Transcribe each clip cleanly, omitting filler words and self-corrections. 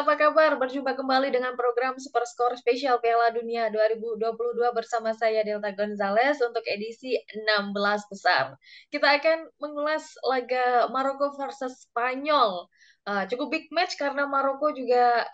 apa kabar? Berjumpa kembali dengan program Superskor Spesial Piala Dunia 2022 bersama saya Delta Gonzalez untuk edisi 16 besar. Kita akan mengulas laga Maroko versus Spanyol. Cukup big match karena Maroko juga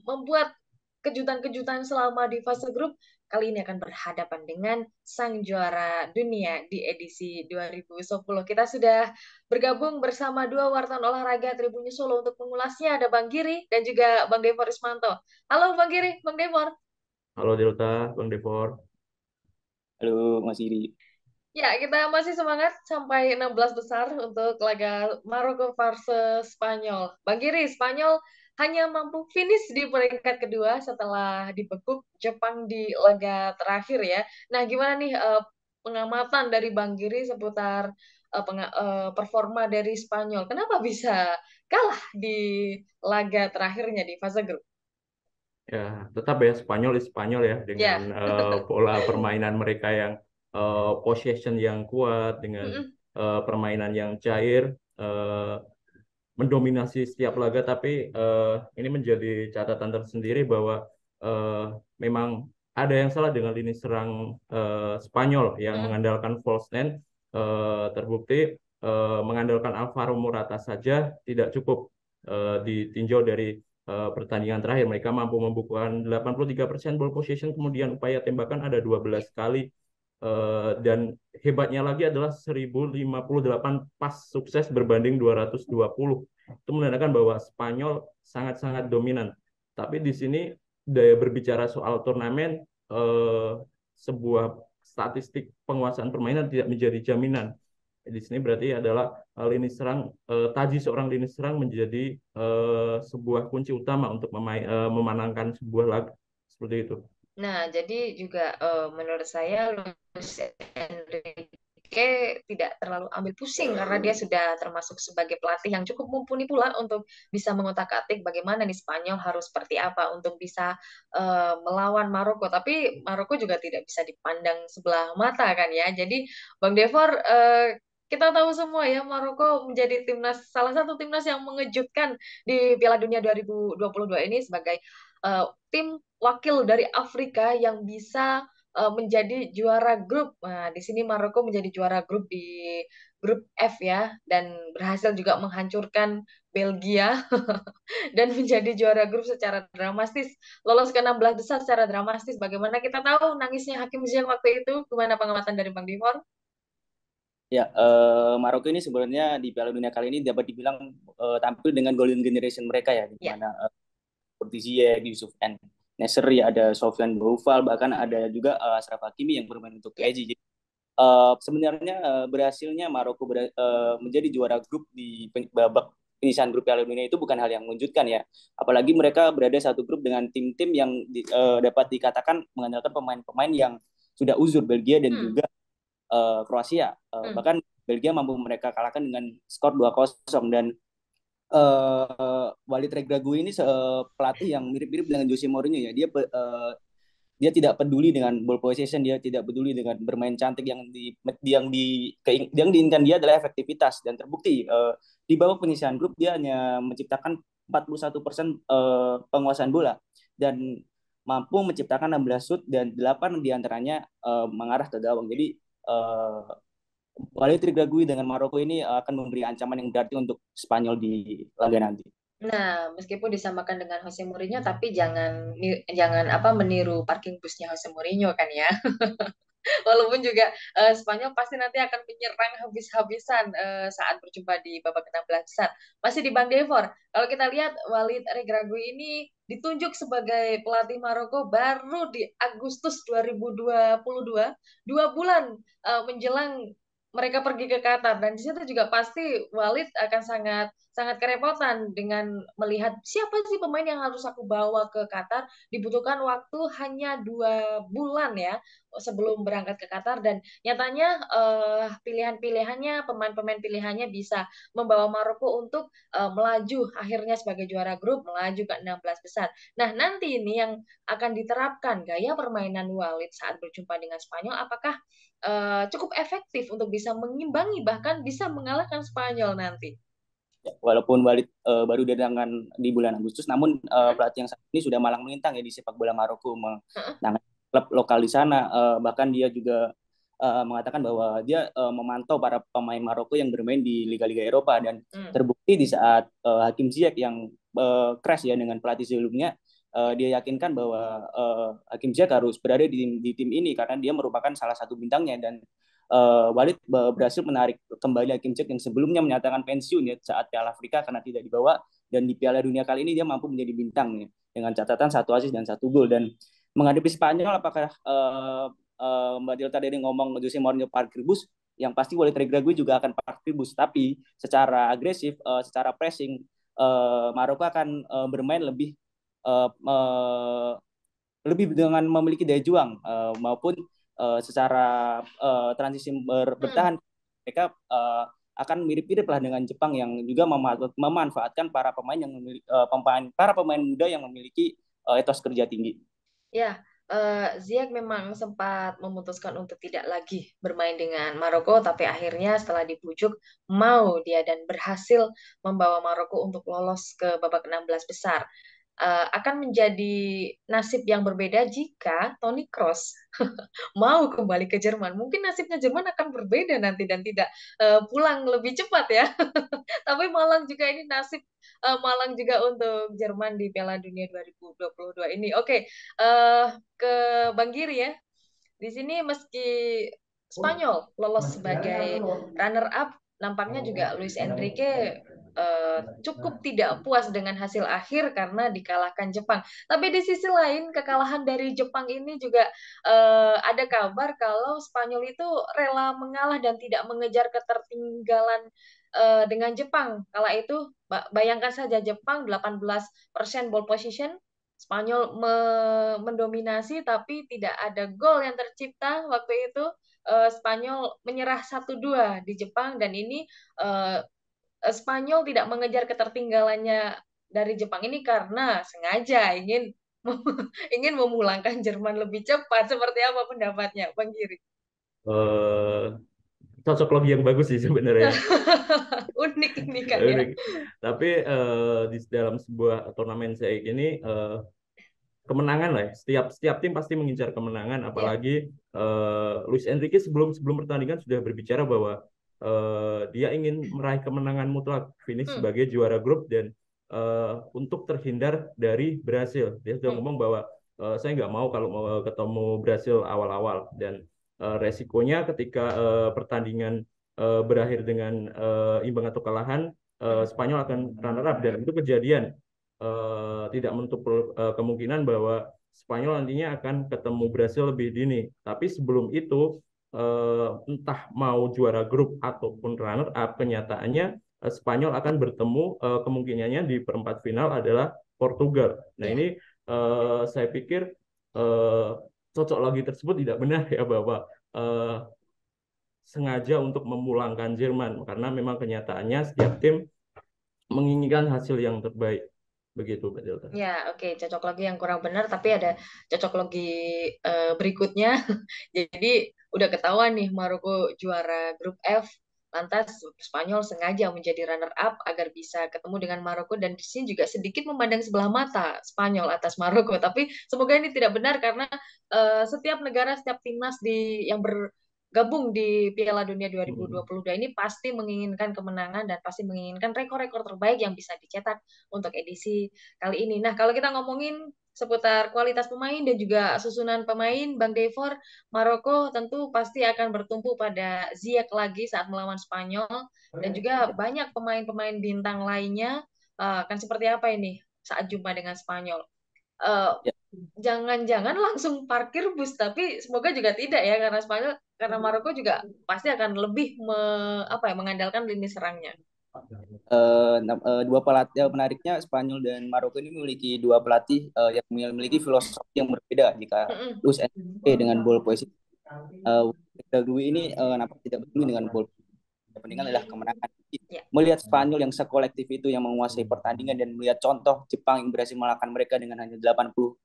membuat kejutan-kejutan selama di fase grup. Kali ini akan berhadapan dengan sang juara dunia di edisi 2010. Kita sudah bergabung bersama dua wartawan olahraga Tribunnews Solo untuk mengulasnya. Ada Bang Giri dan juga Bang Devor Ismanto. Halo Bang Giri, Bang Devor. Halo Delta, Bang Devor. Halo Mas Iri. Ya, kita masih semangat sampai 16 besar untuk laga Maroko versus Spanyol. Bang Giri, Spanyol hanya mampu finish di peringkat kedua setelah dibekuk Jepang di laga terakhir ya. Nah, gimana nih pengamatan dari Bang Giri seputar performa dari Spanyol? Kenapa bisa kalah di laga terakhirnya di fase grup? Ya, tetap ya Spanyol ya dengan Ya. pola permainan mereka yang possession yang kuat dengan Mm-mm. permainan yang cair, mendominasi setiap laga. Tapi ini menjadi catatan tersendiri bahwa eh, memang ada yang salah dengan lini serang Spanyol yang Mm. mengandalkan false nine. Terbukti mengandalkan Alvaro Morata saja tidak cukup ditinjau dari pertandingan terakhir. Mereka mampu membukukan 83% ball possession, kemudian upaya tembakan ada 12 kali. Dan hebatnya lagi adalah 1058 pas sukses berbanding 220. Itu menandakan bahwa Spanyol sangat-sangat dominan. Tapi di sini daya berbicara soal turnamen, sebuah statistik penguasaan permainan tidak menjadi jaminan. Di sini berarti adalah lini serang, taji seorang lini serang menjadi sebuah kunci utama untuk memenangkan sebuah laga seperti itu. Nah, jadi juga menurut saya Luis Enrique tidak terlalu ambil pusing karena dia sudah termasuk sebagai pelatih yang cukup mumpuni pula untuk bisa mengotak-atik bagaimana nih Spanyol harus seperti apa untuk bisa melawan Maroko. Tapi Maroko juga tidak bisa dipandang sebelah mata kan ya. Jadi Bang Devor, kita tahu semua ya Maroko menjadi salah satu timnas yang mengejutkan di Piala Dunia 2022 ini sebagai tim wakil dari Afrika yang bisa menjadi juara grup. Nah, di sini Maroko menjadi juara grup di grup F ya, dan berhasil juga menghancurkan Belgia dan menjadi juara grup secara dramatis. Lolos ke 16 besar secara dramatis. Bagaimana kita tahu nangisnya Hakim Ziyech waktu itu? Gimana pengamatan dari Bang Dimor? Ya, Maroko ini sebenarnya di Piala Dunia kali ini dapat dibilang tampil dengan golden generation mereka ya, di Ya. mana seperti Ziyech, Yusuf N. Nesyri, ada Sofyan Boufal, bahkan ada juga Achraf Hakimi yang bermain untuk Ya. PSG. Jadi, sebenarnya berhasilnya Maroko menjadi juara grup di babak penyisihan grup Piala Dunia itu bukan hal yang mengejutkan ya. Apalagi mereka berada satu grup dengan tim-tim yang dapat dikatakan mengandalkan pemain-pemain yang sudah uzur, Belgia dan Hmm. juga Kroasia. Hmm. Bahkan Belgia mampu mereka kalahkan dengan skor 2-0. Dan Walid Regragui ini pelatih yang mirip-mirip dengan Jose Mourinho ya. Dia tidak peduli dengan ball possession, dia tidak peduli dengan bermain cantik. Yang diinginkan dia adalah efektivitas, dan terbukti di babak penyisihan grup dia hanya menciptakan 41% penguasaan bola dan mampu menciptakan 16 shoot dan 8 diantaranya mengarah ke gawang. Jadi Walid Regragui dengan Maroko ini akan memberi ancaman yang berarti untuk Spanyol di laga nanti. Nah, meskipun disamakan dengan Jose Mourinho, tapi jangan apa meniru parking busnya Jose Mourinho kan ya. Walaupun juga Spanyol pasti nanti akan menyerang habis-habisan saat berjumpa di babak 16 besar. Masih di Bang Devor, kalau kita lihat Walid Regragui ini ditunjuk sebagai pelatih Maroko baru di Agustus 2022, 2 bulan menjelang mereka pergi ke Qatar, dan di situ juga pasti Walid akan sangat sangat kerepotan dengan melihat siapa sih pemain yang harus aku bawa ke Qatar. Dibutuhkan waktu hanya 2 bulan ya sebelum berangkat ke Qatar, dan nyatanya pilihan-pilihannya, pemain-pemain pilihannya bisa membawa Maroko untuk melaju akhirnya sebagai juara grup, melaju ke 16 besar. Nah, nanti ini yang akan diterapkan gaya permainan Walid saat berjumpa dengan Spanyol, apakah cukup efektif untuk bisa mengimbangi bahkan bisa mengalahkan Spanyol nanti? Walaupun Walid baru datangkan di bulan Agustus, namun pelatih yang saat ini sudah malang melintang ya di sepak bola Maroko, menangani klub lokal di sana. Bahkan dia juga mengatakan bahwa dia memantau para pemain Maroko yang bermain di liga-liga Eropa, dan terbukti di saat Hakim Ziyech yang crash ya dengan pelatih sebelumnya, dia yakinkan bahwa Hakim Ziyech harus berada di tim ini karena dia merupakan salah satu bintangnya. Dan Walid berhasil menarik kembali Hakim Ziyech yang sebelumnya menyatakan pensiun ya saat Piala Afrika karena tidak dibawa, dan di Piala Dunia kali ini dia mampu menjadi bintang ya dengan catatan 1 assist dan 1 gol. Dan menghadapi Spanyol, apakah Mbak Delta dari ngomong Jose Mourinho parkir bus, yang pasti Walid Regragui juga akan parkir bus, tapi secara agresif, secara pressing, Maroko akan bermain lebih dengan memiliki daya juang, maupun secara transisi bertahan mereka akan mirip-mirip lah dengan Jepang yang juga memanfaatkan para pemain muda yang memiliki etos kerja tinggi. Ya, Ziyech memang sempat memutuskan untuk tidak lagi bermain dengan Maroko, tapi akhirnya setelah dibujuk mau dia dan berhasil membawa Maroko untuk lolos ke babak 16 besar. Akan menjadi nasib yang berbeda jika Toni Kroos mau kembali ke Jerman. Mungkin nasibnya Jerman akan berbeda nanti dan tidak pulang lebih cepat ya. Tapi malang juga ini nasib malang juga untuk Jerman di Piala Dunia 2022 ini. Oke, ke Bang Giri ya. Di sini meski Spanyol lolos sebagai runner up, nampaknya juga Luis Enrique cukup tidak puas dengan hasil akhir karena dikalahkan Jepang. Tapi di sisi lain kekalahan dari Jepang ini juga ada kabar kalau Spanyol itu rela mengalah dan tidak mengejar ketertinggalan dengan Jepang. Kala itu bayangkan saja Jepang 18% ball position, Spanyol mendominasi tapi tidak ada gol yang tercipta waktu itu. Spanyol menyerah 1-2 di Jepang, dan ini Spanyol tidak mengejar ketertinggalannya dari Jepang ini karena sengaja ingin ingin memulangkan Jerman lebih cepat. Seperti apa pendapatnya, Bang Giri? Eh, Cocok logi yang bagus sih sebenarnya. Unik ini kan ya. Tapi di dalam sebuah turnamen kayak gini, kemenangan lah ya. Setiap tim pasti mengincar kemenangan, apalagi Luis Enrique sebelum sebelum pertandingan sudah berbicara bahwa dia ingin meraih kemenangan mutlak, finish sebagai juara grup, dan untuk terhindar dari Brasil. Dia sudah ngomong bahwa saya nggak mau kalau mau ketemu Brasil awal-awal, dan resikonya ketika pertandingan berakhir dengan imbang atau kalahan, Spanyol akan runner up, dan itu kejadian. Tidak menutup kemungkinan bahwa Spanyol nantinya akan ketemu Brasil lebih dini. Tapi sebelum itu, entah mau juara grup ataupun runner up, kenyataannya Spanyol akan bertemu, kemungkinannya di perempat final adalah Portugal. Nah, ini saya pikir cocok logi tersebut tidak benar ya, bahwa sengaja untuk memulangkan Jerman, karena memang kenyataannya setiap tim menginginkan hasil yang terbaik. Begitu, Mbak Delta. Ya, oke, cocok logi yang kurang benar, tapi ada cocok logi berikutnya. Jadi udah ketahuan nih Maroko juara grup F, lantas Spanyol sengaja menjadi runner up agar bisa ketemu dengan Maroko, dan di sini juga sedikit memandang sebelah mata Spanyol atas Maroko. Tapi semoga ini tidak benar karena setiap negara, setiap timnas yang bergabung di Piala Dunia 2022 ini pasti menginginkan kemenangan dan pasti menginginkan rekor-rekor terbaik yang bisa dicetak untuk edisi kali ini. Nah, kalau kita ngomongin seputar kualitas pemain dan juga susunan pemain, Bang Devor, Maroko tentu pasti akan bertumpu pada Ziyech lagi saat melawan Spanyol, dan juga banyak pemain-pemain bintang lainnya. Akan seperti apa ini saat jumpa dengan Spanyol? Jangan-jangan langsung parkir bus, tapi semoga juga tidak ya, karena Maroko juga pasti akan lebih mengandalkan lini serangnya. Dua pelatih menariknya, Spanyol dan Maroko ini memiliki dua pelatih yang memiliki filosofi yang berbeda. Jika Luis Enrique dengan ball position, Regragui ini nampak tidak peduli dengan ball. Yang penting adalah kemenangan. Melihat Spanyol yang sekolektif itu yang menguasai pertandingan, dan melihat contoh Jepang yang berhasil mengalahkan mereka dengan hanya 18%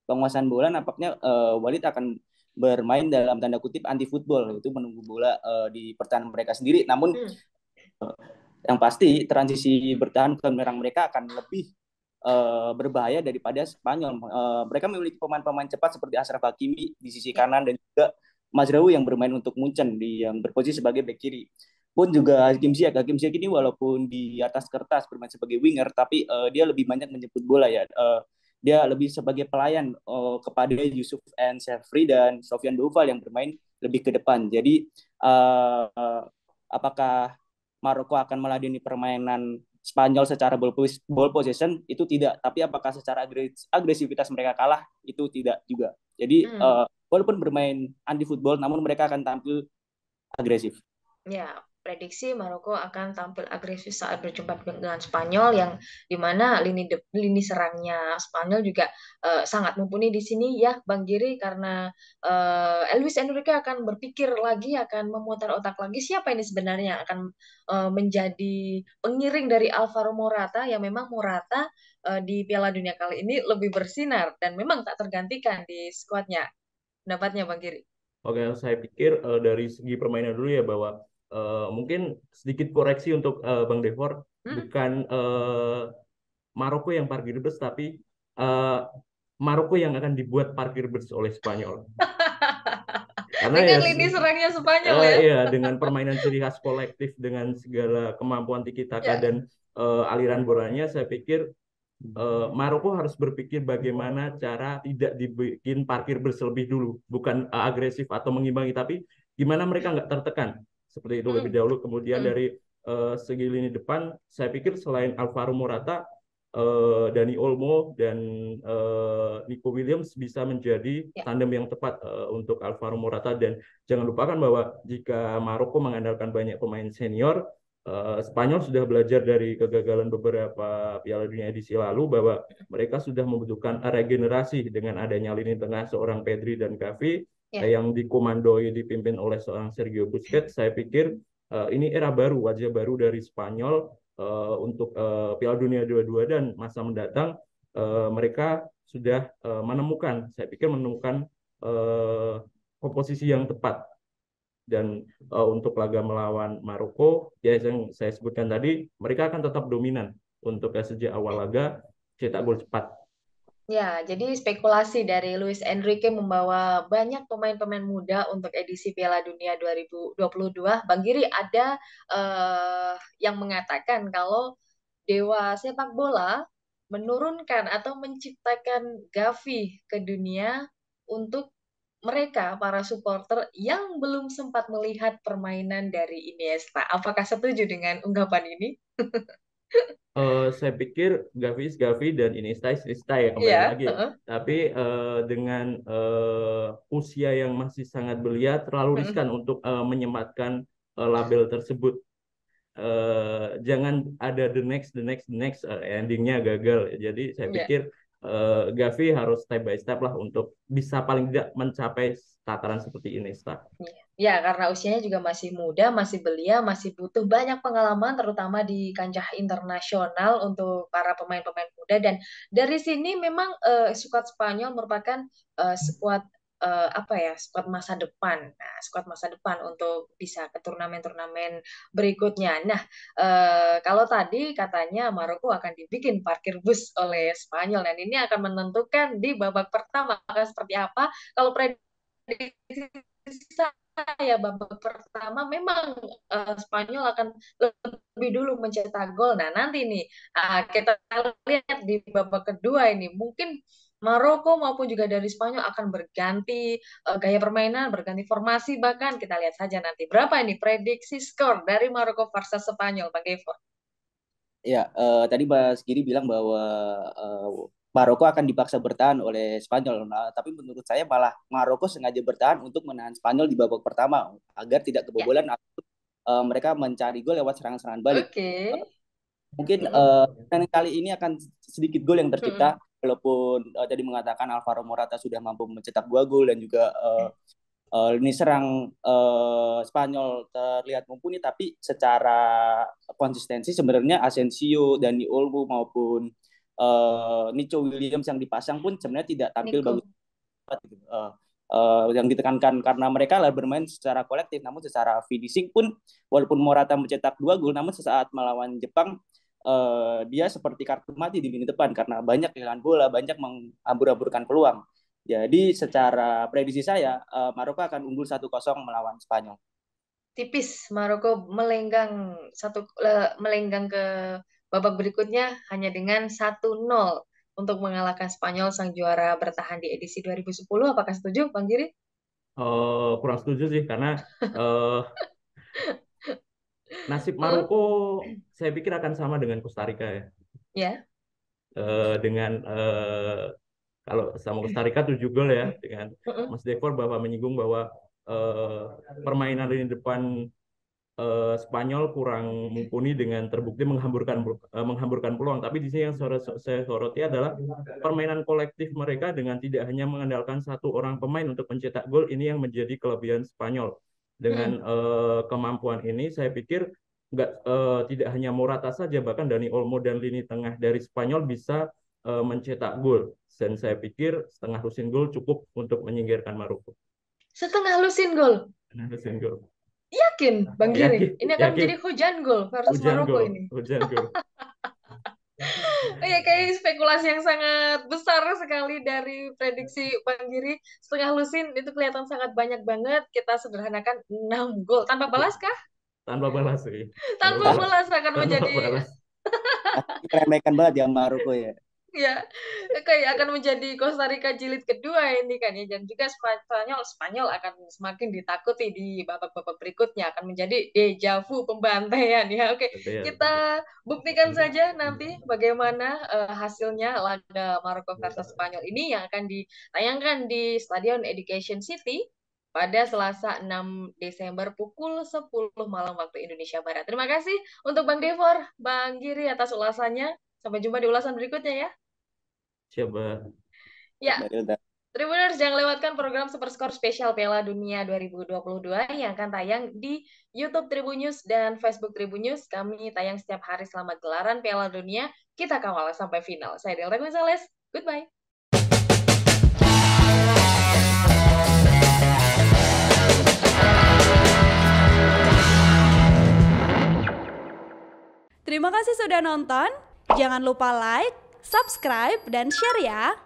penguasaan bola, nampaknya Walid akan bermain dalam tanda kutip anti football, itu menunggu bola di pertahanan mereka sendiri. Namun yang pasti transisi bertahan ke menyerang mereka akan lebih berbahaya daripada Spanyol. Mereka memiliki pemain-pemain cepat seperti Achraf Hakimi di sisi Ya. kanan dan juga Mazraoui yang bermain untuk Munchen yang berposisi sebagai bek kiri. Pun juga Hakim Ziyech ini walaupun di atas kertas bermain sebagai winger, tapi dia lebih banyak menjemput bola ya. Dia lebih sebagai pelayan kepada Yusuf Ensefri dan Sofian Doval yang bermain lebih ke depan. Jadi apakah Maroko akan meladeni permainan Spanyol secara ball possession itu tidak, tapi apakah secara agresivitas mereka kalah itu tidak juga. Jadi Hmm. walaupun bermain anti football, namun mereka akan tampil agresif. Ya, prediksi Maroko akan tampil agresif saat berjumpa dengan Spanyol yang dimana lini serangnya Spanyol juga sangat mumpuni di sini ya Bang Giri, karena Luis Enrique akan berpikir lagi, akan memutar otak lagi siapa ini sebenarnya yang akan menjadi pengiring dari Alvaro Morata, yang memang Morata di Piala Dunia kali ini lebih bersinar dan memang tak tergantikan di skuadnya. Pendapatnya Bang Giri? Oke, saya pikir dari segi permainan dulu ya, bahwa mungkin sedikit koreksi untuk Bang Devor, Hmm? bukan Maroko yang parkir bus, tapi eh, Maroko yang akan dibuat parkir bus oleh Spanyol. Karena ya Dengan lini serangnya Spanyol ya. ya, dengan permainan ciri khas kolektif, dengan segala kemampuan tiki taka Ya. dan aliran bolanya, saya pikir Maroko harus berpikir bagaimana cara tidak dibikin parkir bus lebih dulu, bukan agresif atau mengimbangi, tapi gimana mereka nggak tertekan seperti itu lebih Hmm. dahulu. Kemudian Hmm. dari segi lini depan, saya pikir selain Alvaro Morata, Dani Olmo dan Nico Williams bisa menjadi Ya. tandem yang tepat untuk Alvaro Morata. Dan jangan lupakan bahwa jika Maroko mengandalkan banyak pemain senior, Spanyol sudah belajar dari kegagalan beberapa Piala Dunia edisi lalu bahwa mereka sudah membutuhkan regenerasi dengan adanya lini tengah seorang Pedri dan Gavi Ya. yang dikomandoi dipimpin oleh seorang Sergio Busquets. Saya pikir ini era baru, wajah baru dari Spanyol untuk Piala Dunia 22 dan masa mendatang. Mereka sudah saya pikir menemukan komposisi yang tepat. Dan untuk laga melawan Maroko, ya yang saya sebutkan tadi, mereka akan tetap dominan untuk sejak awal laga cetak gol cepat. Ya, jadi spekulasi dari Luis Enrique membawa banyak pemain-pemain muda untuk edisi Piala Dunia 2022. Bang Giri, ada yang mengatakan kalau Dewa Sepak Bola menurunkan atau menciptakan Gavi ke dunia untuk mereka, para supporter yang belum sempat melihat permainan dari Iniesta. Apakah setuju dengan ungkapan ini? Saya pikir Gavi is Gavi dan Iniesta is Iniesta ya, kembali Iya. lagi. Tapi dengan usia yang masih sangat belia, terlalu riskan untuk menyematkan label tersebut. Jangan ada the next endingnya gagal. Jadi saya Ya. pikir Gavi harus step by step lah untuk bisa paling tidak mencapai tataran seperti Iniesta. Ya, karena usianya juga masih muda, masih belia, masih butuh banyak pengalaman, terutama di kancah internasional untuk para pemain-pemain muda. Dan dari sini memang skuad Spanyol merupakan skuad apa ya, skuad masa depan. Nah, skuad masa depan untuk bisa ke turnamen-turnamen berikutnya. Nah, kalau tadi katanya Maroko akan dibikin parkir bus oleh Spanyol, dan ini akan menentukan di babak pertama akan seperti apa. Kalau prediksi ya, babak pertama memang Spanyol akan lebih dulu mencetak gol. Nah, nanti nih kita lihat di babak kedua ini mungkin Maroko maupun juga dari Spanyol akan berganti gaya permainan, berganti formasi, bahkan kita lihat saja nanti berapa ini prediksi skor dari Maroko versus Spanyol, Bang Gevor. Ya, tadi Mas Giri bilang bahwa eh, Maroko akan dipaksa bertahan oleh Spanyol. Nah, tapi menurut saya malah Maroko sengaja bertahan untuk menahan Spanyol di babak pertama agar tidak Ya, kebobolan atau mereka mencari gol lewat serangan-serangan balik. oke. Mungkin Mm-mm. kali ini akan sedikit gol yang Mm-mm. tercipta, walaupun tadi mengatakan Alvaro Morata sudah mampu mencetak 2 gol dan juga lini serang Spanyol terlihat mumpuni, tapi secara konsistensi sebenarnya Asensio, Dani Olmo maupun Nico Williams yang dipasang pun sebenarnya tidak tampil Nico. bagus. yang ditekankan karena mereka lah bermain secara kolektif, namun secara finishing pun walaupun Morata mencetak 2 gol, namun sesaat melawan Jepang dia seperti kartu mati di lini depan karena banyak kehilangan bola, banyak menghambur-hamburkan peluang. Jadi secara prediksi saya Maroko akan unggul 1-0 melawan Spanyol. Tipis Maroko melenggang ke babak berikutnya hanya dengan 1-0 untuk mengalahkan Spanyol sang juara bertahan di edisi 2010. Apakah setuju, Bang Giri? Kurang setuju sih karena nasib Hmm? Maroko saya pikir akan sama dengan Costa Rica ya. Ya. Dengan kalau sama Costa Rica 7 gol ya, dengan Mm-mm. Mas Devor bahwa menyinggung bahwa permainan lini depan Spanyol kurang mumpuni dengan terbukti menghamburkan peluang. Tapi di sini yang saya soroti adalah permainan kolektif mereka dengan tidak hanya mengandalkan satu orang pemain untuk mencetak gol. Ini yang menjadi kelebihan Spanyol. Dengan kemampuan ini, saya pikir tidak hanya Morata saja, bahkan Dani Olmo dan lini tengah dari Spanyol bisa mencetak gol. Dan saya pikir setengah lusin gol cukup untuk menyingkirkan Maroko. Setengah lusin gol. Setengah lusin gol. Yakin, Bang Giri? Yakin, Ini akan yakin. menjadi hujan gol versus Maroko ini. Hujan gol. Oh ya, kayak spekulasi yang sangat besar sekali dari prediksi Bang Giri. Setengah lusin itu kelihatan sangat banyak banget. Kita sederhanakan 6 gol. Tanpa balas kah? Tanpa balas sih. Tanpa balas akan Tanpa menjadi balas. Meremehkan banget ya Maroko ya. ya kayak akan menjadi Costa Rica jilid kedua ini kan ya, dan juga Spanyol akan semakin ditakuti di babak-babak berikutnya, akan menjadi deja vu pembantaian ya. Oke, kita buktikan saja nanti bagaimana hasilnya laga Maroko versus Spanyol ini yang akan ditayangkan di Stadion Education City pada Selasa 6 Desember pukul 10 malam waktu Indonesia Barat. Terima kasih untuk Bang Devor, Bang Giri atas ulasannya. Sampai jumpa di ulasan berikutnya ya. Siapa? Ya, Tribuners jangan lewatkan program Superskor spesial Piala Dunia 2022 yang akan tayang di YouTube Tribunnews dan Facebook Tribunnews. Kami tayang setiap hari selama gelaran Piala Dunia. Kita kawal sampai final. Saya Delta Gonzales. Goodbye. Terima kasih sudah nonton. Jangan lupa like, subscribe, dan share ya.